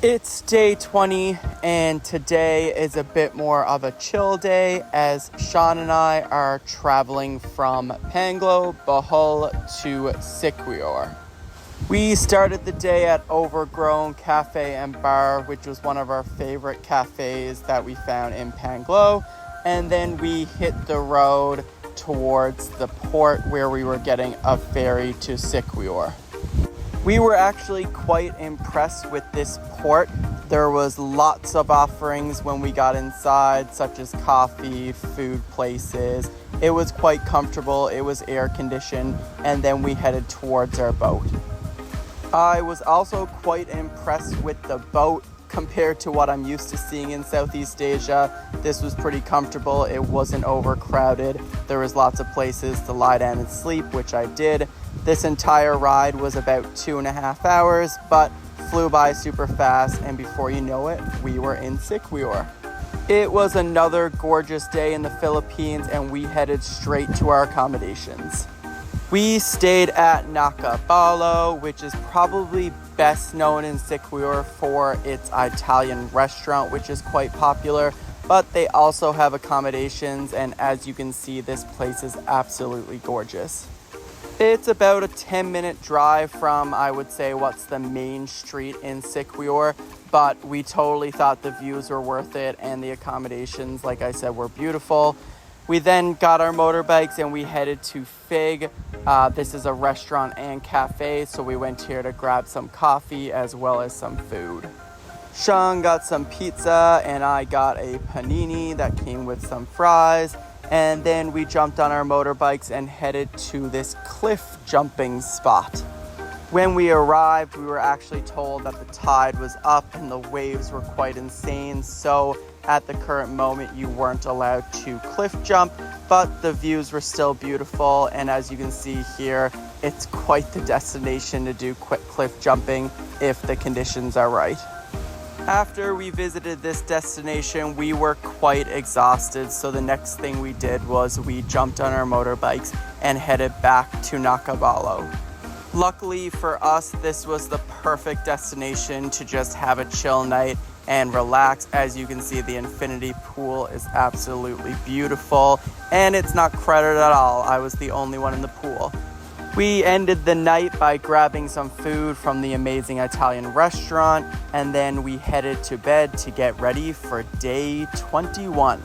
It's day 20 and today is a bit more of a chill day as Sean and I are traveling from Panglao, Bohol to Siquijor. We started the day at Overgrown Cafe and Bar, which was one of our favorite cafes that we found in Panglao, and then we hit the road towards the port where we were getting a ferry to Siquijor. We were actually quite impressed with this port. There was lots of offerings when we got inside, such as coffee, food places. It was quite comfortable, it was air conditioned, and then we headed towards our boat. I was also quite impressed with the boat compared to what I'm used to seeing in Southeast Asia. This was pretty comfortable, it wasn't overcrowded. There was lots of places to lie down and sleep, which I did. This entire ride was about 2.5 hours, but flew by super fast, and before you know it, we were in Siquijor. It was another gorgeous day in the Philippines, and we headed straight to our accommodations. We stayed at Panglao, which is probably best known in Siquijor for its Italian restaurant, which is quite popular, but they also have accommodations, and as you can see, this place is absolutely gorgeous. It's about a 10-minute drive from, I would say, what's the main street in Siquijor, but we totally thought the views were worth it and the accommodations, like I said, were beautiful. We then got our motorbikes and we headed to Fig. This is a restaurant and cafe, so we went here to grab some coffee as well as some food. Sean got some pizza and I got a panini that came with some fries. And then we jumped on our motorbikes and headed to this cliff jumping spot. When we arrived, we were actually told that the tide was up and the waves were quite insane. So at the current moment, you weren't allowed to cliff jump, but the views were still beautiful. And as you can see here, it's quite the destination to do cliff jumping if the conditions are right. After we visited this destination, we were quite exhausted, so the next thing we did was we jumped on our motorbikes and headed back to Panglao. Luckily for us, this was the perfect destination to just have a chill night and relax. As you can see, the infinity pool is absolutely beautiful, and it's not crowded at all. I was the only one in the pool. We ended the night by grabbing some food from the amazing Italian restaurant, and then we headed to bed to get ready for day 21.